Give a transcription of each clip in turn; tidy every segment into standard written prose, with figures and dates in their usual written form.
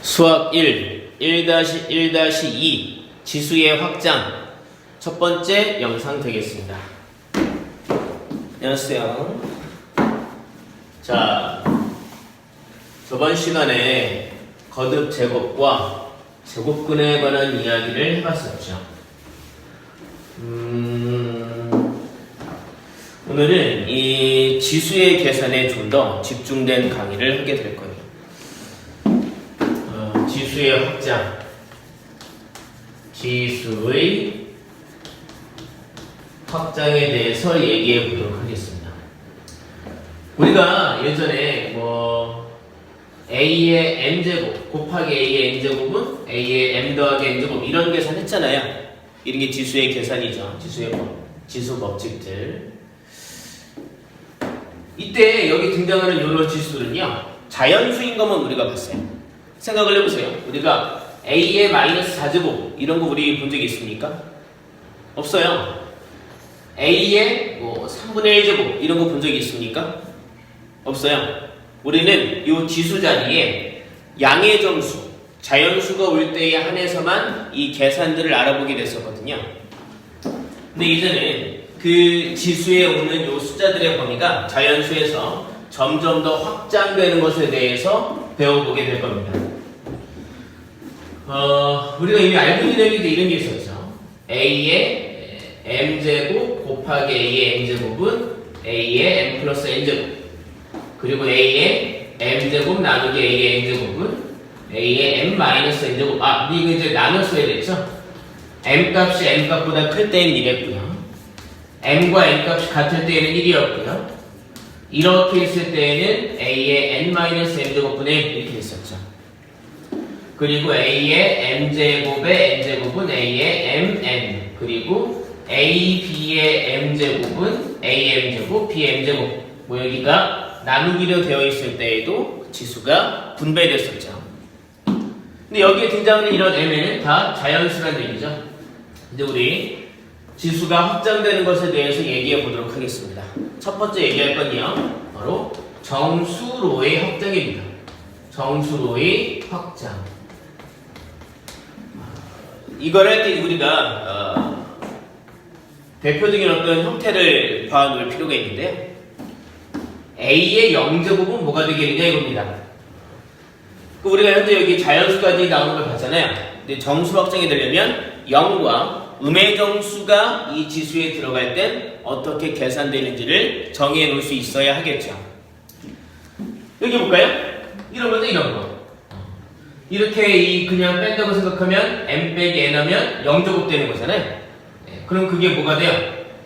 수학 1, 1-1-2 지수의 확장 첫 번째 영상 되겠습니다. 안녕하세요. 자, 저번 시간에 거듭 제곱과 제곱근에 관한 이야기를 해봤었죠. 오늘은 이 지수의 계산에 좀 더 집중된 강의를 하게 될 거예요. 지수의 확장, 지수의 확장에 대해서 얘기해 보도록 하겠습니다. 우리가 예전에 A의 M제곱 곱하기 A의 N제곱은 A의 M 더하기 N제곱 이런 계산 했잖아요. 이런 게 지수의 계산이죠. 지수 법칙들. 이때 여기 등장하는 이런 지수들은요, 자연수인 것만 우리가 봤어요. 생각을 해보세요. 우리가 A의 마이너스 4제곱 이런 거 우리 본 적이 있습니까? 없어요. A의 3분의 1제곱 이런 거 본 적이 있습니까? 없어요. 우리는 이 지수 자리에 양의 정수, 자연수가 올 때에 한해서만 이 계산들을 알아보게 됐었거든요. 근데 이제는 그 지수에 오는 이 숫자들의 범위가 자연수에서 점점 더 확장되는 것에 대해서 배워보게 될 겁니다. 우리가 이미 알고 있는 얘기도 이런 게 있었죠. A의 M제곱 곱하기 A의 N제곱은 A의 M 플러스 N제곱, 그리고 A의 M제곱 나누기 A의 N제곱은 A의 M 마이너스 N제곱. 이거 이제 나눴어야 됐죠? M 값이 N 값보다 클 때는 이랬고요. M과 N 값이 같을 때에는 1이었고요. 이렇게 있을 때에는 A의 N 마이너스 M제곱분의 이렇게 됐었죠. 그리고 A의 M제곱의 N제곱은 A의 MN, 그리고 A, B의 M제곱은 AM제곱, BM제곱. 여기가 나누기로 되어 있을 때에도 지수가 분배됐었죠. 근데 여기에 등장하는 이런 M는 다 자연수라는 얘기죠. 이제 우리 지수가 확장되는 것에 대해서 얘기해 보도록 하겠습니다. 첫 번째 얘기할 건요, 바로 정수로의 확장입니다. 정수로의 확장. 이걸 할 때 우리가 대표적인 어떤 형태를 봐놓을 필요가 있는데, A의 0제곱은 뭐가 되겠느냐 이겁니다. 우리가 현재 여기 자연수까지 나오는 걸 봤잖아요. 근데 정수 확장이 되려면 0과 음의 정수가 이 지수에 들어갈 땐 어떻게 계산되는지를 정해 놓을 수 있어야 하겠죠. 여기 볼까요? 이런 거죠, 이런 거. 이렇게 그냥 뺀다고 생각하면 M 빼기 N 하면 0제곱 되는 거잖아요. 그럼 그게 뭐가 돼요?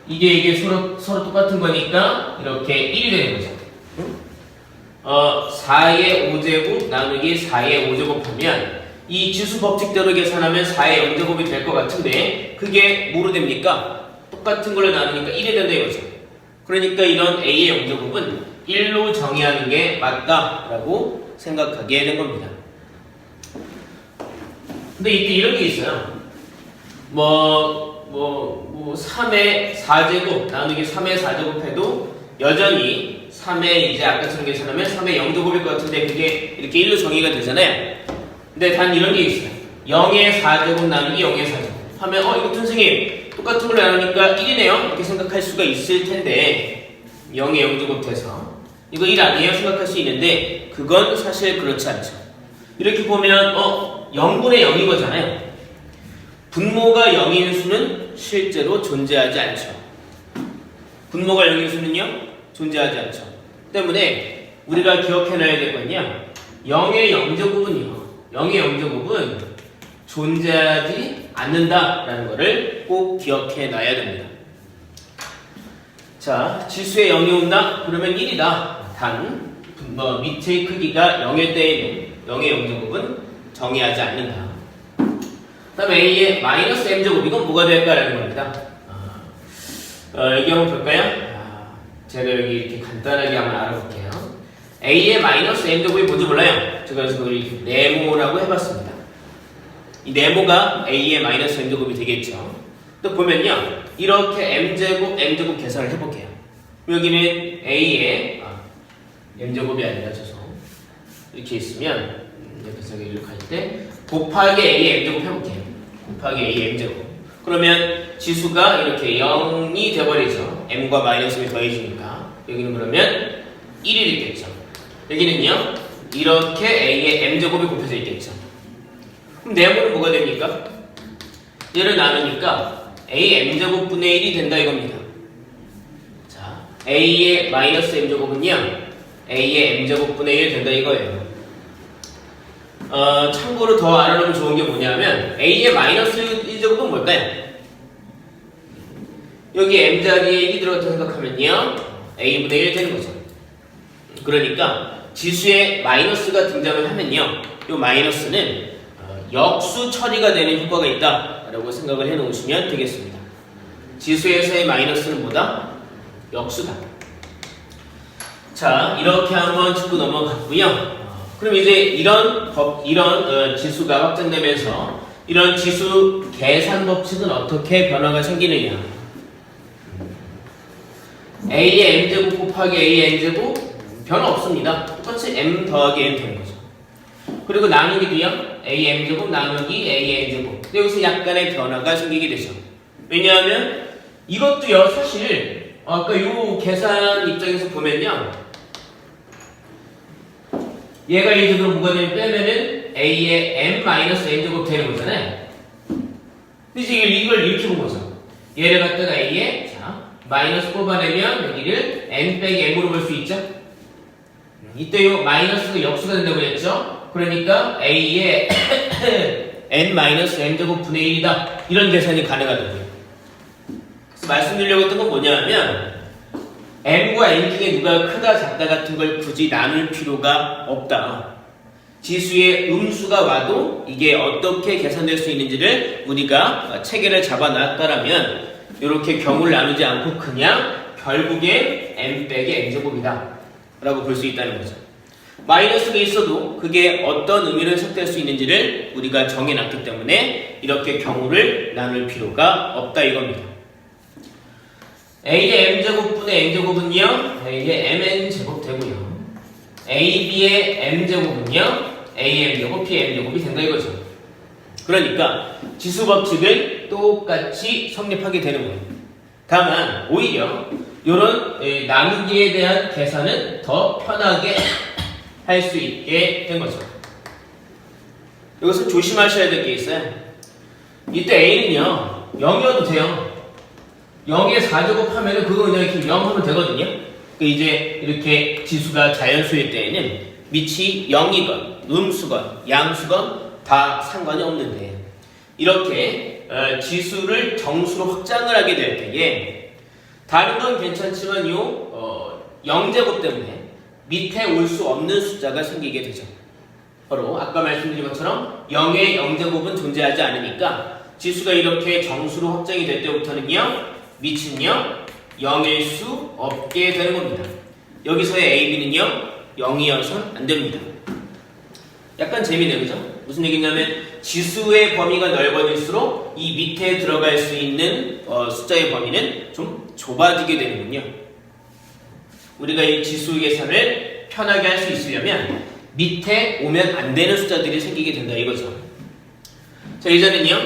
이게 서로 똑같은 거니까 이렇게 1이 되는 거죠. 4의 5제곱 나누기 4의 5제곱 하면 이 지수 법칙대로 계산하면 4의 0제곱이 될 것 같은데, 그게 뭐로 됩니까? 똑같은 걸로 나누니까 1이 된다 이거죠. 그러니까 이런 A의 0제곱은 1로 정의하는 게 맞다라고 생각하게 된 겁니다. 근데 이때 이런 게 있어요. 3의 4제곱 나누기 3의 4제곱 해도 여전히 3의 이제 아까처럼 계산하면 3의 0제곱일 것 같은데 그게 이렇게 1로 정의가 되잖아요. 근데 단 이런 게 있어요. 0의 4제곱 나누기 0의 4제곱 하면 이거 선생님 똑같은 걸로 나누니까 1이네요 이렇게 생각할 수가 있을 텐데, 0의 0제곱 돼서 이거 1 아니에요 생각할 수 있는데, 그건 사실 그렇지 않죠. 이렇게 보면 0분의 0인 거잖아요. 분모가 0인 수는 실제로 존재하지 않죠. 분모가 0인 수는요 존재하지 않죠. 때문에 우리가 기억해놔야 될 건요, 0의 0제곱은요, 0의 0제곱은 존재하지 않는다라는 것을 꼭 기억해놔야 됩니다. 자, 지수에 0이 온다? 그러면 1이다. 단 밑의 크기가 0일 때에는 0의 0제곱은 정의하지 않는다. 그 다음에 A의 마이너스 M제곱, 이건 뭐가 될까라는 겁니다. 여기 한번 볼까요? 제가 여기 이렇게 간단하게 한번 알아볼게요. A의 마이너스 M제곱이 뭔지 몰라요. 제가 그래서 그걸 이렇게 네모라고 해봤습니다. 이 네모가 A의 마이너스 M제곱이 되겠죠. 또 보면요, 이렇게 M제곱 계산을 해볼게요. 여기는 A의 M제곱이 아니라 이렇게 있으면 여기서 일로 가죠. 때 곱하기 A의 M제곱 해볼게요. 곱하기 A의 M제곱. 그러면 지수가 이렇게 0이 돼버리죠. M과 마이너스가 더해지니까. 여기는 그러면 1이 있겠죠. 여기는요, 이렇게 A의 M제곱이 곱해져 있겠죠. 그럼 네모는 뭐가 됩니까? 얘를 나누니까 A M제곱분의 1이 된다 이겁니다. 자, A의 마이너스 M제곱은요, A의 M제곱분의 1 된다 이거예요. 참고로 더 알아놓으면 좋은 게 뭐냐면 A의 마이너스 1제곱은 뭘까요? 여기 M 자리에 1이 들어갔다 생각하면요, A분의 1 되는 거죠. 그러니까 지수에 마이너스가 등장을 하면요, 이 마이너스는 역수 처리가 되는 효과가 있다라고 생각을 해 놓으시면 되겠습니다. 지수에서의 마이너스는 뭐다? 역수다. 자, 이렇게 한번 짚고 넘어갔고요. 그럼 이제 이런 지수가 확정되면서 이런 지수 계산 법칙은 어떻게 변화가 생기느냐? A의 M제곱 곱하기 A의 N제곱 변화 없습니다. 똑같이 M 더하기 N 되는 거죠. 그리고 나누기도요, A M제곱 나누기 A N제곱. 근데 여기서 약간의 변화가 생기게 되죠. 왜냐하면 이것도요, 사실 아까 요 계산 입장에서 보면요, 얘가 예를 들어 뭐가 되면 빼면은 A의 M-N제곱 되는 거잖아요. 근데 이제 이걸 이렇게 본 거죠. 얘를 갖다가 A에, 자, 마이너스 뽑아내면 여기를 N 빼기 M으로 볼 수 있죠? 이때 요 마이너스가 역수가 된다고 했죠? 그러니까 A의 N-M제곱 분의 1이다. 이런 계산이 가능하다고요. 그래서 말씀드리려고 했던 건 뭐냐면, M과 N 중에 누가 크다 작다 같은 걸 굳이 나눌 필요가 없다. 지수의 음수가 와도 이게 어떻게 계산될 수 있는지를 우리가 체계를 잡아놨다라면 이렇게 경우를 나누지 않고 그냥 결국에 M 빼기 N제곱이다 라고 볼 수 있다는 거죠. 마이너스가 있어도 그게 어떤 의미를 해석될 수 있는지를 우리가 정해놨기 때문에 이렇게 경우를 나눌 필요가 없다 이겁니다. A의 M제곱분의 N제곱은요, A의 MN제곱 되고요, AB의 M제곱은요, AM제곱, PM제곱이 된다 이거죠. 그러니까 지수법칙은 똑같이 성립하게 되는 거예요. 다만 오히려 이런 나누기에 대한 계산은 더 편하게 할 수 있게 된 거죠. 여기서 조심하셔야 될 게 있어요. 이때 A는요, 0이어도 돼요. 0에 4제곱 하면은 그거 그냥 이렇게 0 하면 되거든요. 이제 이렇게 지수가 자연수일 때에는 밑이 0이건, 음수건, 양수건 다 상관이 없는데, 이렇게 지수를 정수로 확장을 하게 될 때에 다른 건 괜찮지만 0제곱 때문에 밑에 올 수 없는 숫자가 생기게 되죠. 바로 아까 말씀드린 것처럼 0의 0제곱은 존재하지 않으니까 지수가 이렇게 정수로 확장이 될 때부터는요, 밑은요, 0일 수 없게 되는 겁니다. 여기서의 AB는요, 0이어선 안 됩니다. 약간 재미네요, 그죠? 무슨 얘기냐면 지수의 범위가 넓어질수록 이 밑에 들어갈 수 있는 숫자의 범위는 좀 좁아지게 되는군요. 우리가 이 지수 계산을 편하게 할 수 있으려면 밑에 오면 안 되는 숫자들이 생기게 된다 이거죠. 자, 이제는요,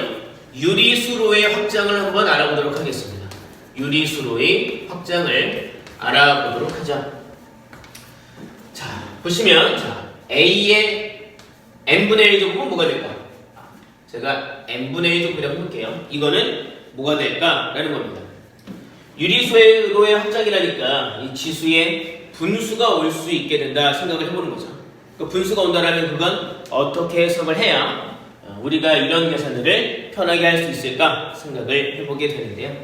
유리수로의 확장을 한번 알아보도록 하겠습니다. 유리수로의 확장을 알아보도록 하죠. 자, 보시면, 자, A의 N분의 1 제곱은 뭐가 될까? 제가 N분의 1 제곱이라고 해볼게요. 이거는 뭐가 될까? 라는 겁니다. 유리수로의 확장이라니까 이 지수에 분수가 올 수 있게 된다 생각을 해보는 거죠. 그 분수가 온다라면 그건 어떻게 해석을 해야 우리가 이런 계산들을 편하게 할 수 있을까 생각을 해보게 되는데요.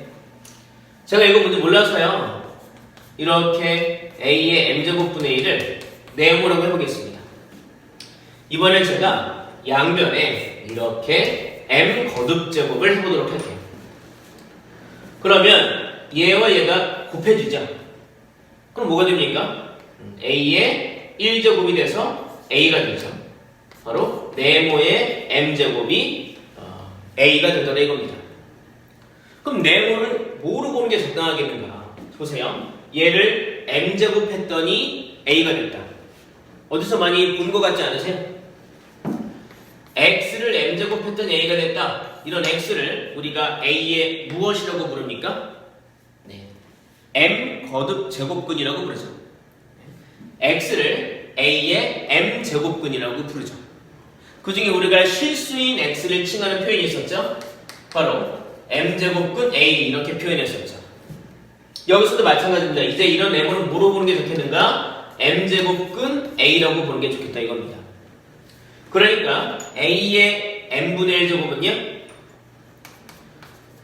제가 이거 뭔지 몰라서요, 이렇게 A의 M제곱분의 1을 네모라고 해보겠습니다. 이번엔 제가 양변에 이렇게 M 거듭제곱을 해보도록 할게요. 그러면 얘와 얘가 곱해지죠. 그럼 뭐가 됩니까? A의 1제곱이 돼서 A가 되죠. 바로 네모의 M제곱이 A가 된다 이겁니다. 그럼 네모를 뭐로 보는 게 적당하겠는가? 보세요. 얘를 M제곱 했더니 A가 됐다. 어디서 많이 본 것 같지 않으세요? x를 m제곱 했던 a가 됐다. 이런 x를 우리가 a의 무엇이라고 부릅니까? 네. m 거듭 제곱근이라고 부르죠. x를 a의 m제곱근이라고 부르죠. 그 중에 우리가 실수인 x를 칭하는 표현이 있었죠. 바로 m제곱근 a 이렇게 표현했었죠. 여기서도 마찬가지입니다. 이제 이런 m을 뭐로 보는 게 좋겠는가? m제곱근 a라고 보는 게 좋겠다 이겁니다. 그러니까 a의 m분의 1제곱은요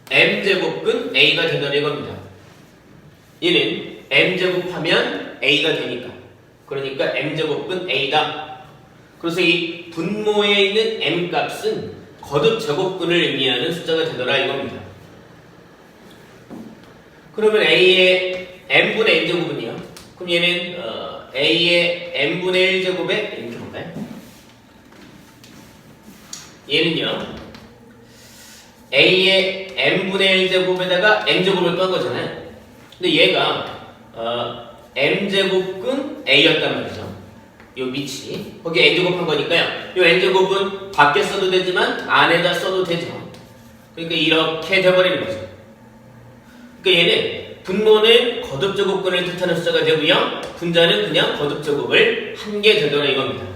m제곱근 a가 된다는 이겁니다. 얘는 m제곱하면 a가 되니까, 그러니까 m제곱근 a다. 그래서 이 분모에 있는 m 값은 거듭 제곱근을 의미하는 숫자가 되더라 이겁니다. 그러면 a의 m분의 n제곱은요? 그럼 얘는 a의 m분의 1제곱에 이렇게 볼까요? 얘는요 a의 m분의 1제곱에다가 n제곱을 뺀 거잖아요. 근데 얘가 m제곱근 a였단 말이죠. 요 밑이 거기에 n제곱한 거니까요. 요 n제곱은 밖에 써도 되지만 안에다 써도 되죠. 그러니까 이렇게 돼버리는 거죠. 그러니까 얘는 분모는 거듭제곱근을 뜻하는 숫자가 되고요. 분자는 그냥 거듭제곱을 한 개 되더라 이겁니다.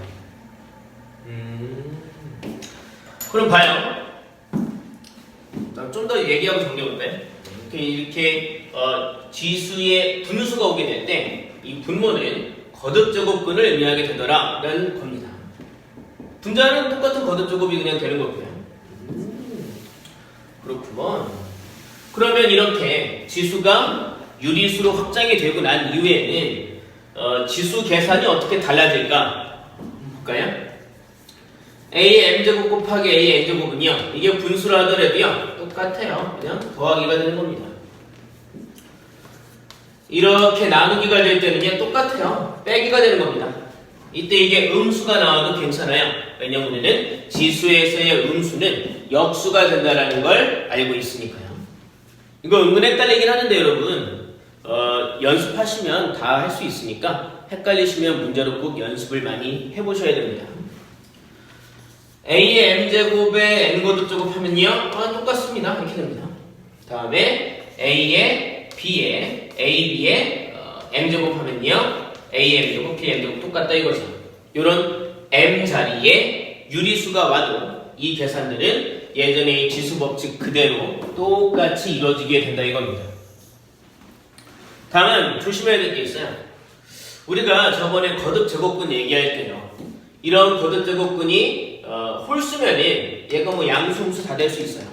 그럼 봐요. 좀 더 얘기하고 정리해볼까요? 이렇게 지수의 분수가 오게 될 때 이 분모는 거듭제곱근을 의미하게 되더라 라는 겁니다. 분자는 똑같은 거듭제곱이 그냥 되는 거고요. 그렇구먼. 그러면 이렇게 지수가 유리수로 확장이 되고 난 이후에는 지수 계산이 어떻게 달라질까 볼까요? a의 m제곱 곱하기 a의 n제곱은요 이게 분수라 하더라도요 똑같아요. 그냥 더하기가 되는 겁니다. 이렇게 나누기가 될 때는요 똑같아요. 빼기가 되는 겁니다. 이때 이게 음수가 나와도 괜찮아요. 왜냐면은 지수에서의 음수는 역수가 된다는 걸 알고 있으니까요. 이거 은근 헷갈리긴 하는데 여러분 연습하시면 다 할 수 있으니까 헷갈리시면 문제로 꼭 연습을 많이 해보셔야 됩니다. a의 m제곱에 n거듭 제곱하면요 똑같습니다. 이렇게 됩니다. 다음에 a의 b에 ab의 m제곱하면요 a m제곱 b m제곱 똑같다 이거죠. 요런 m 자리에 유리수가 와도 이 계산들은 예전의 지수 법칙 그대로 똑같이 이루어지게 된다 이겁니다. 다만 조심해야 될 게 있어요. 우리가 저번에 거듭 제곱근 얘기할 때요 이런 거듭 제곱근이 홀수면은 얘가 뭐 양수음수 다 될 수 있어요.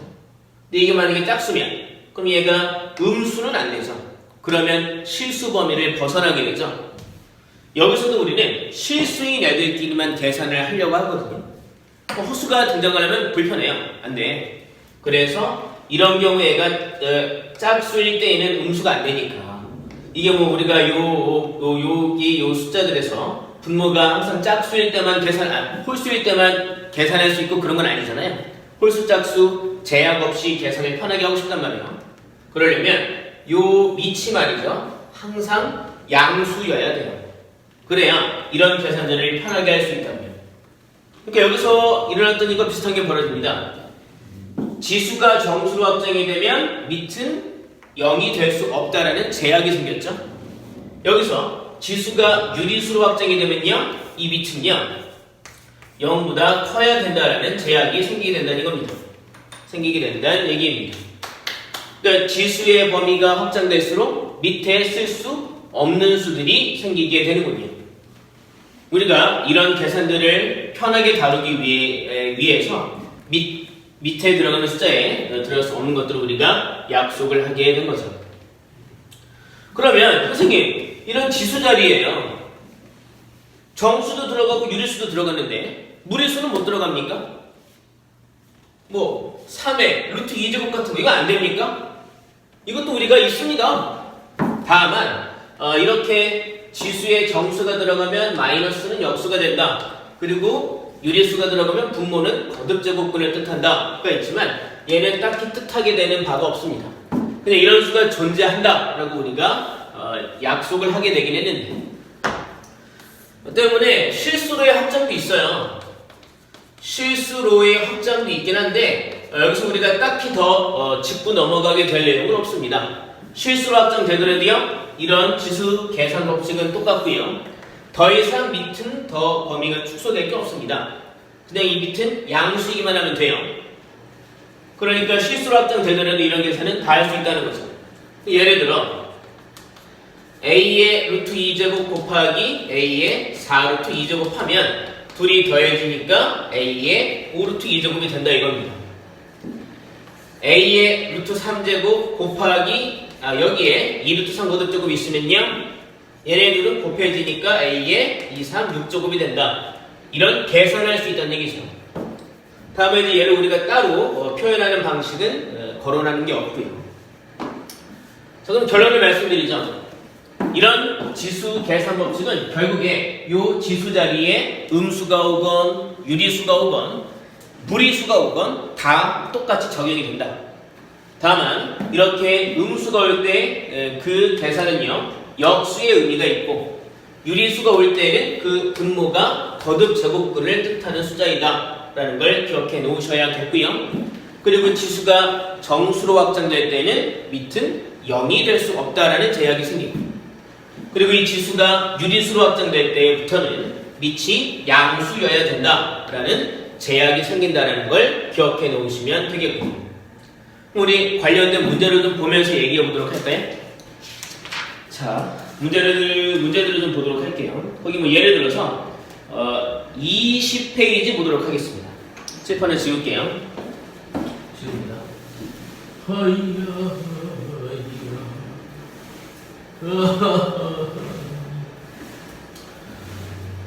근데 이게 만약에 짝수면 그럼 얘가 음수는 안 되죠. 그러면 실수 범위를 벗어나게 되죠. 여기서도 우리는 실수인 애들끼리만 계산을 하려고 하거든요. 호수가 등장하려면 불편해요. 안 돼. 그래서 이런 경우에 얘가 짝수일 때에는 음수가 안 되니까 이게 뭐 우리가 요 숫자들에서 분모가 항상 짝수일 때만 홀수일 때만 계산할 수 있고 그런 건 아니잖아요. 홀수 짝수 제약 없이 계산을 편하게 하고 싶단 말이에요. 그러려면 요 밑이 말이죠. 항상 양수여야 돼요. 그래야 이런 계산들을 편하게 할 수 있다고요. 그러니까 여기서 일어났던 이거 비슷한 게 벌어집니다. 지수가 정수로 확장이 되면 밑은 0이 될 수 없다라는 제약이 생겼죠. 여기서 지수가 유리수로 확장이 되면요 이 밑은요 0보다 커야 된다라는 제약이 생기게 된다는 겁니다. 생기게 된다는 얘기입니다. 그러니까 지수의 범위가 확장될수록 밑에 쓸 수 없는 수들이 생기게 되는군요. 우리가 이런 계산들을 편하게 다루기 위해서 밑에 들어가는 숫자에 들어갈 수 없는 것들을 우리가 약속을 하게 된 거죠. 그러면 선생님 이런 지수 자리에요 정수도 들어가고 유리수도 들어갔는데 무리수는 못 들어갑니까? 뭐 3의 루트 2제곱 같은 거 이거 안 됩니까? 이것도 우리가 있습니다. 다만 이렇게 지수에 정수가 들어가면 마이너스는 역수가 된다. 그리고 유리수가 들어가면 분모는 거듭제곱근을 뜻한다. 가 있지만 얘는 딱히 뜻하게 되는 바가 없습니다. 근데 이런 수가 존재한다 라고 우리가 약속을 하게 되긴 했는데 때문에 실수로의 합장도 있어요. 실수로의 확장도 있긴 한데 여기서 우리가 딱히 더 짚고 넘어가게 될 내용은 없습니다. 실수로 확장되더라도요 이런 지수 계산 법칙은 똑같고요. 더 이상 밑은 더 범위가 축소될 게 없습니다. 그냥 이 밑은 양수이기만 하면 돼요. 그러니까 실수로 확장되더라도 이런 계산은 다 할 수 있다는 거죠. 예를 들어 a의 루트 2제곱 곱하기 a의 4루트 2제곱 하면 둘이 더해지니까 a의 5루트 2제곱이 된다 이겁니다. a의 루트 3제곱 곱하기 여기에 2루트 3거듭제곱 있으면요 얘네들은 곱해지니까 a의 2, 3, 6제곱이 된다. 이런 계산할 수 있다는 얘기죠. 다음에 이제 얘를 우리가 따로 표현하는 방식은 거론하는 게 없고요. 자, 그럼 결론을 말씀드리죠. 이런 지수 계산 법칙은 결국에 이 지수 자리에 음수가 오건 유리수가 오건 무리수가 오건 다 똑같이 적용이 된다. 다만 이렇게 음수가 올 때 그 계산은요 역수의 의미가 있고 유리수가 올 때는 그 분모가 거듭 제곱근을 뜻하는 숫자이다 라는 걸 기억해 놓으셔야겠고요. 그리고 지수가 정수로 확장될 때는 밑은 0이 될 수 없다라는 제약이 생기고, 그리고 이 지수가 유리수로 확장될 때부터는 밑이 양수여야 된다라는 제약이 생긴다는 걸 기억해 놓으시면 되겠고, 우리 관련된 문제를 좀 보면서 얘기해 보도록 할까요? 자, 문제들을 좀 보도록 할게요. 거기 뭐 예를 들어서 20페이지 보도록 하겠습니다. 칠판을 지울게요. 지웁니다.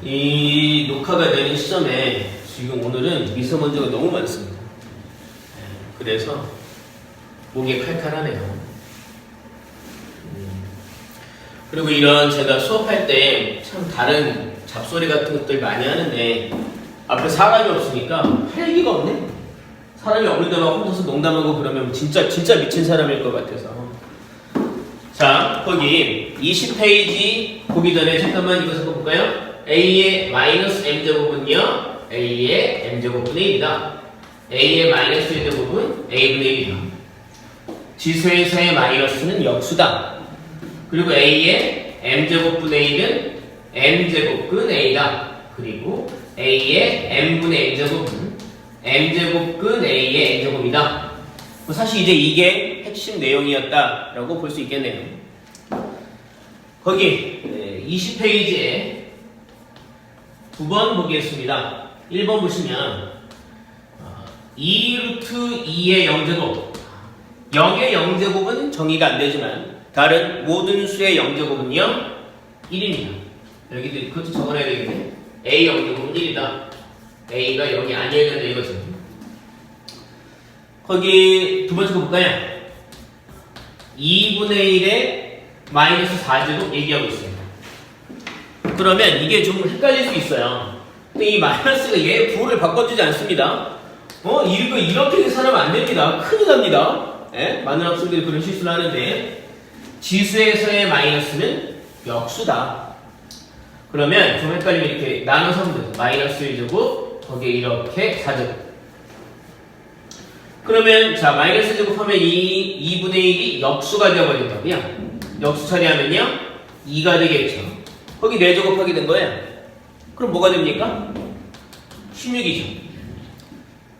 이 녹화가 되는 시점에 지금 오늘은 미세먼지가 너무 많습니다. 그래서 목이 칼칼하네요. 그리고 이런 제가 수업할 때 참 다른 잡소리 같은 것들 많이 하는데 앞에 사람이 없으니까 할 얘기가 없네. 사람이 없는데 막 혼자서 농담하고 그러면 진짜 미친 사람일 것 같아서. 자, 거기 20페이지 보기 전에 잠깐만 이거 적어볼까요? a의 마이너스 m제곱은요 a의 m제곱분의 1이다. a의 마이너스 1제곱은 a분의 1이다. 지수에서의 마이너스는 역수다. 그리고 a의 m제곱분의 1은 m제곱근 a다. 그리고 a의 m분의 m제곱은 m제곱근 a의 n제곱이다. 사실 이제 이게 핵심 내용이었다라고 볼 수 있겠네요. 거기 20페이지에 2번 보겠습니다. 1번 보시면 2루트 2의 0제곱, 0의 0제곱은 정의가 안 되지만 다른 모든 수의 0제곱은요 1입니다. 여기도 그것도 적어놔야 되겠네. a 0제곱은 1이다. a가 0이 아니어야 된다 이거죠. 거기 두 번째 거 볼까요? 2분의 1에 마이너스 4제곱 얘기하고 있어요. 그러면 이게 좀 헷갈릴 수 있어요. 근데 이 마이너스가 얘 부호를 바꿔주지 않습니다. 이거 이렇게 계산하면 안 됩니다. 큰일 납니다. 예? 많은 학생들이 그런 실수를 하는데, 지수에서의 마이너스는 역수다. 그러면 좀 헷갈리면 이렇게 나눠서 하면 돼요. 마이너스 1제곱, 거기에 이렇게 4제곱. 그러면 자 마이너스 제곱하면 이 2분의 1이 역수가 되어버린다고요. 역수 처리하면요 2가 되겠죠. 거기 4제곱하게 된 거예요. 그럼 뭐가 됩니까? 16이죠.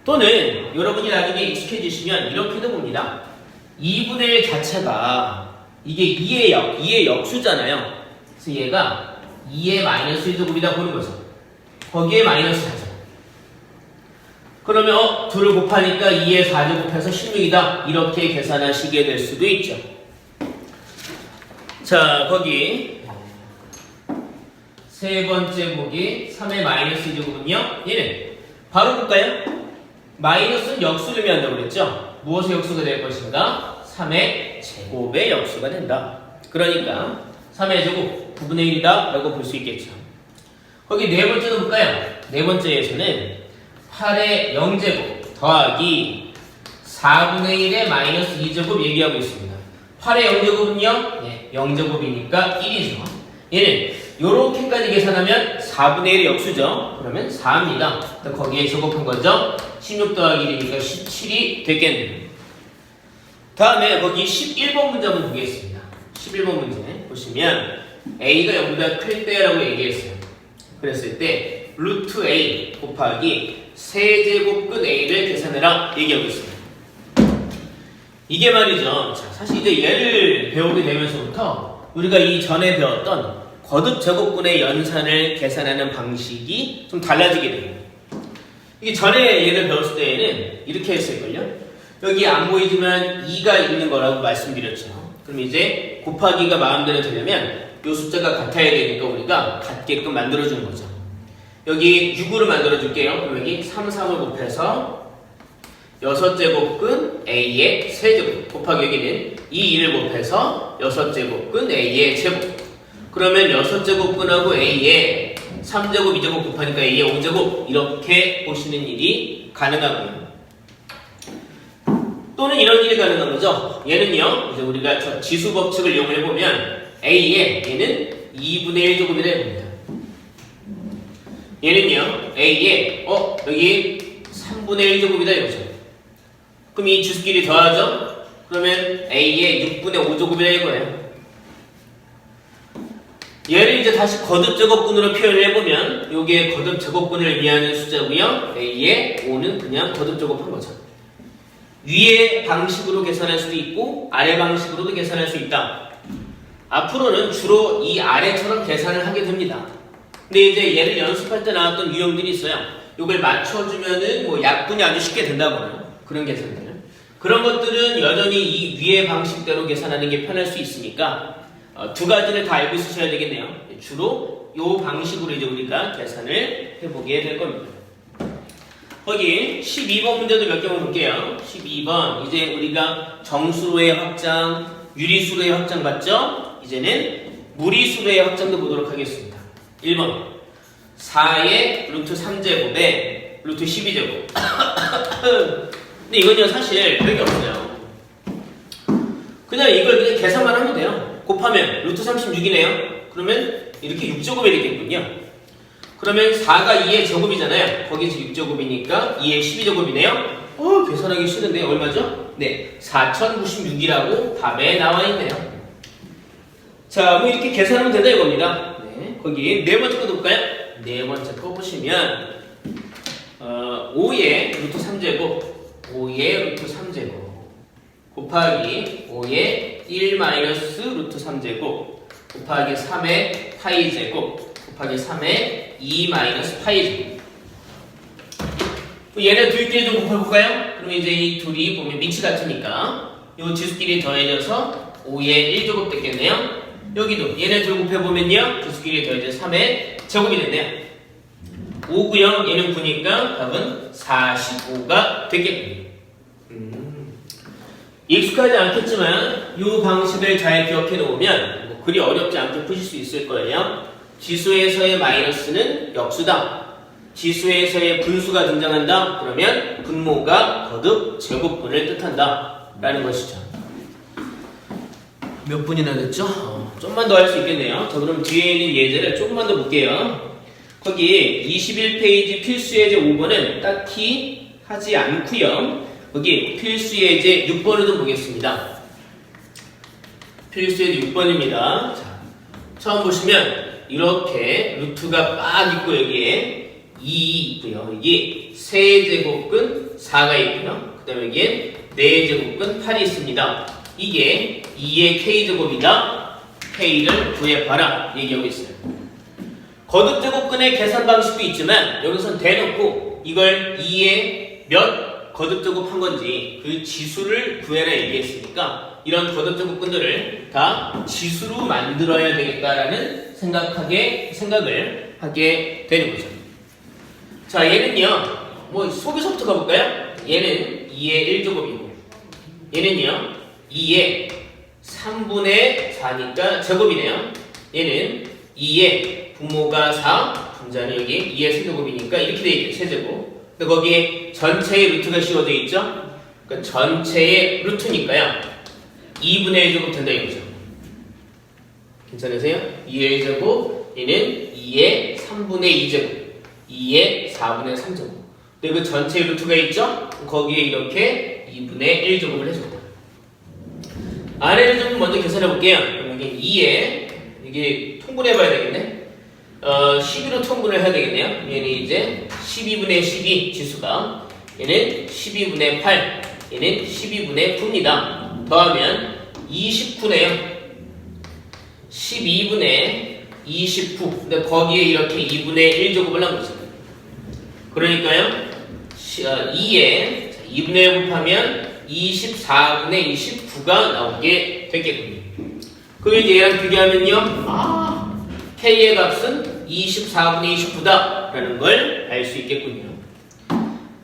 또는 여러분이 나중에 익숙해지시면 이렇게도 봅니다. 2분의 1 자체가 이게 2의 역수잖아요. 그래서 얘가 2의 마이너스 1제곱이다 보는 거죠. 거기에 마이너스 4제곱. 그러면 둘을 곱하니까 2에 4제곱해서 16이다. 이렇게 계산하시게 될 수도 있죠. 자, 거기 세 번째 보기 3의 마이너스 2제곱은요. 얘는 바로 볼까요? 마이너스는 역수를 의미한다고 그랬죠. 무엇의 역수가 될 것인가? 3의 제곱의 역수가 된다. 그러니까 3의 제곱 9분의 1이다 라고 볼 수 있겠죠. 거기 네 번째도 볼까요? 네 번째에서는 8의 0제곱 더하기 4분의 1의 마이너스 2제곱 얘기하고 있습니다. 8의 0제곱은요? 네, 0제곱이니까 1이죠. 얘는 요렇게까지 계산하면 4분의 1의 역수죠. 그러면 4입니다. 거기에 제곱한 거죠. 16 더하기 1이니까 17이 됐겠네요. 다음에 거기 11번 문제 한번 보겠습니다. 11번 문제 보시면 A가 0보다 클 때라고 얘기했어요. 그랬을 때 루트 A 곱하기 세제곱 끝 A를 계산해라 얘기하고 있습니다. 이게 말이죠. 자, 사실 이제 얘를 배우게 되면서부터 우리가 이 전에 배웠던 거듭 제곱근의 연산을 계산하는 방식이 좀 달라지게 됩니다. 이게 전에 얘를 배웠을 때에는 이렇게 했을걸요. 여기 안 보이지만 2가 있는 거라고 말씀드렸죠. 그럼 이제 곱하기가 마음대로 되려면 이 숫자가 같아야 되니까 우리가 같게끔 만들어주는 거죠. 여기 6으로 만들어줄게요. 그럼 여기 3, 3을 곱해서 6제곱근 A의 세제곱 곱하기 여기는 2, 2를 곱해서 6제곱근 A의 제곱. 그러면 6제곱근하고 A의 3제곱, 2제곱 곱하니까 A의 5제곱 이렇게 보시는 일이 가능하고요. 또는 이런 일이 가능한 거죠. 얘는요, 이제 우리가 저 지수 법칙을 이용해 보면 A의 얘는 2분의 1 제곱이라 해봅니다. 얘는요, A의 여기 3분의 1 제곱이다 이거죠. 그럼 이 지수끼리 더하죠? 그러면 A의 6분의 5 제곱이라 이거예요. 얘를 이제 다시 거듭 제곱근으로 표현을 해보면 요게 거듭 제곱근을 의미하는 숫자고요. A의 5는 그냥 거듭 제곱한 거죠. 위의 방식으로 계산할 수도 있고 아래 방식으로도 계산할 수 있다. 앞으로는 주로 이 아래처럼 계산을 하게 됩니다. 근데 이제 얘를 연습할 때 나왔던 유형들이 있어요. 요걸 맞춰주면은 뭐 약분이 아주 쉽게 된다거나 그런 계산들. 그런 것들은 여전히 이 위의 방식대로 계산하는 게 편할 수 있으니까 두 가지를 다 알고 있으셔야 되겠네요. 주로 요 방식으로 이제 우리가 계산을 해보게 될 겁니다. 거기 12번 문제도 몇 개만 볼게요. 12번 이제 우리가 정수로의 확장, 유리수로의 확장 봤죠? 이제는 무리수로의 확장도 보도록 하겠습니다. 1번 4의 루트 3제곱에 루트 12제곱 근데 이건요 사실 별게 없어요. 그냥 이걸 그냥 계산만 하면 돼요. 곱하면 루트 36이네요. 그러면 이렇게 6제곱이 되겠군요. 그러면 4가 2의 제곱이잖아요. 거기서 6제곱이니까 2의 12제곱이네요. 계산하기 싫은데 얼마죠? 네, 4096이라고 답에 나와 있네요. 자, 뭐 이렇게 계산하면 된다 이겁니다. 네, 거기 네 번째 거 볼까요? 네 번째 거 보시면 5의 루트 3제곱 5의 루트 3제곱 곱하기 5의 1 마이너스 루트 3제곱 곱하기 3의 파이 제곱 곱하기 3의 2 마이너스 파이 제곱. 얘네 둘끼리 좀 곱해볼까요? 그럼 이제 이 둘이 보면 밑이 같으니까 이 지수끼리 더해져서 5의 1제곱 됐겠네요. 여기도 얘네 둘 곱해보면요 지수끼리 더해져서 3의 제곱이 됐네요. 5구형 얘는 9니까 답은 45가 되겠군요. 익숙하지 않겠지만 이 방식을 잘 기억해 놓으면 뭐 그리 어렵지 않게 푸실 수 있을 거예요. 지수에서의 마이너스는 역수다. 지수에서의 분수가 등장한다. 그러면 분모가 거듭 제곱분을 뜻한다 라는 것이죠. 몇 분이나 됐죠? 좀만 더 할 수 있겠네요. 자, 그럼 뒤에 있는 예제를 조금만 더 볼게요. 거기 21페이지 필수 예제 5번은 딱히 하지 않고요. 거기 필수 예제 6번을 좀 보겠습니다. 필수 예제 6번입니다. 자, 처음 보시면 이렇게 루트가 빡 있고 여기에 2 있고요. 여기 세제곱근 4가 있고요. 그 다음에 여기엔 4제곱근 8이 있습니다. 이게 2의 k제곱이다. k를 구해봐라 얘기하고 있어요. 거듭제곱근의 계산 방식도 있지만 여기선 대놓고 이걸 2의 몇 거듭제곱한 건지 그 지수를 구해라 얘기했으니까 이런 거듭제곱근들을 다 지수로 만들어야 되겠다라는 생각을 하게 되는 거죠. 자, 얘는요 뭐 속에서부터 가볼까요? 얘는 2의 1제곱이고 얘는요 2의 3분의 4니까 제곱이네요. 얘는 2의 분모가 4, 분자는 여기 2의 세제곱이니까 이렇게 되어있죠. 세제곱. 근데 거기에 전체의 루트가 씌워져 있죠. 그러니까 전체의 루트니까요 2분의 1제곱 된다 이거죠. 괜찮으세요? 2의 1제곱 얘는 2의 3분의 2제곱, 2의 4분의 3제곱. 근데 그 전체 루트가 있죠? 거기에 이렇게 2분의 1제곱을 해줍니다. 아래를 좀 먼저 계산해 볼게요. 그럼 이게 2에, 이게 통분해 봐야 되겠네. 12로 통분을 해야 되겠네요. 얘는 이제 12분의 12 지수가, 얘는 12분의 8, 얘는 12분의 9입니다. 더하면 29네요. 12분의 29. 근데 거기에 이렇게 2분의 1제곱을 한 거죠. 그러니까요, 2에 2분의 1 곱하면 24분의 29가 나오게 되겠군요. 그럼 이제 얘랑 비교하면요, K의 값은 24분의 29다 라는 걸 알 수 있겠군요.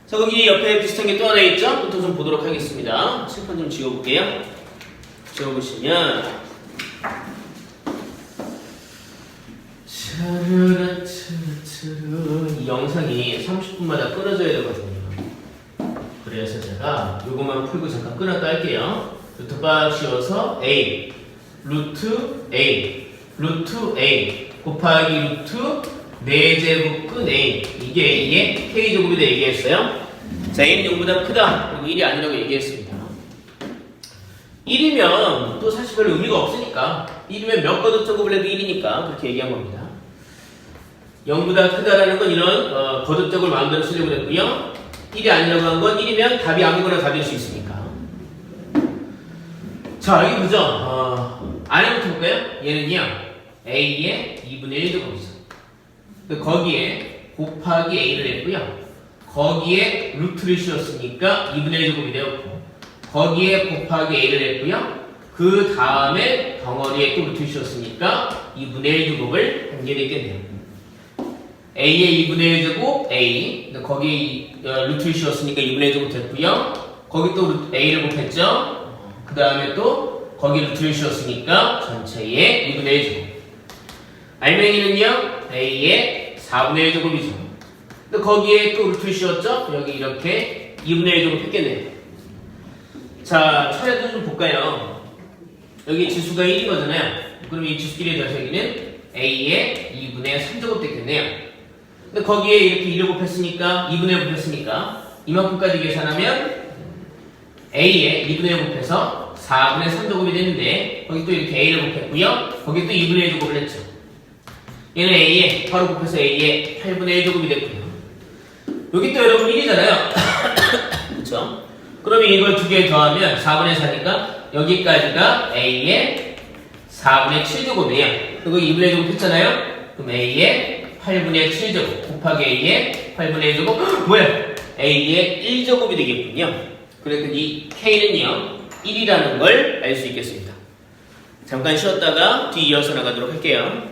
자, 거기 옆에 비슷한 게 또 하나 있죠? 부터 좀 보도록 하겠습니다. 칠판 좀 지워볼게요. 지워보시면 이 영상이 30분마다 끊어져야 되거든요. 그래서 제가 요것만 풀고 잠깐 끊었다 할게요. 루트 바 씌워서 A, 루트 A, 루트 A 곱하기 루트 4제곱 끝 A. 이게 A의 K제곱이 다 얘기했어요. 자, A는 0보다 크다. 그리고 1이 아니라고 얘기했습니다. 1이면 또 사실 별로 의미가 없으니까, 1이면 몇 거듭제곱을 해도 1이니까 그렇게 얘기한 겁니다. 0보다 크다라는 건 이런 거듭적을 마음대로 쓰려고 했고요. 1이 아니라고 한 건 1이면 답이 아무거나 답일 수 있으니까. 자, 여기 보죠. 안에부터 볼까요? 얘는요, A의 2분의 1제곱이죠. 거기에 곱하기 A를 했고요. 거기에 루트를 씌웠으니까 2분의 1제곱이 되었고, 거기에 곱하기 A를 했고요. 그 다음에 덩어리에 또 루트를 씌웠으니까 2분의 1제곱을 한 게 되겠네요. A의 2분의 1제곱 A, 거기에 루트를 씌웠으니까 2분의 1제곱 됐고요. 거기 또 A를 곱했죠. 그 다음에 또 거기 루트를 씌웠으니까 전체의 2분의 1제곱. 알맹이는요, A의 4분의 1제곱이죠. 근데 거기에 또 루트를 씌웠죠. 여기 이렇게 2분의 1제곱 했겠네요. 자, 차례도 좀 볼까요? 여기 지수가 1인 거잖아요. 그럼 이 지수끼리의 더하기는 A의 2분의 3제곱 됐겠네요. 근데 거기에 이렇게 1을 곱했으니까 2분의 1 곱했으니까 이만큼까지 계산하면 A에 2분의 1 곱해서 4분의 3제곱이 되는데, 거기 또 이렇게 A를 곱했고요. 거기 또 2분의 1제곱을 했죠. 얘는 A에 바로 곱해서 A에 8분의 1제곱이 됐고요. 여기 또 여러분 1이잖아요. 그쵸? 그러면 이걸 두 개 더하면 4분의 4니까 여기까지가 A의 4분의 7제곱이에요. 그리고 2분의 1제곱 했잖아요. 그럼 A의 8분의 7제곱 곱하기 A의 8분의 1제곱, 뭐야? A의 1제곱이 되겠군요. 그래서 이 K는요, 1이라는 걸 알 수 있겠습니다. 잠깐 쉬었다가 뒤 이어서 나가도록 할게요.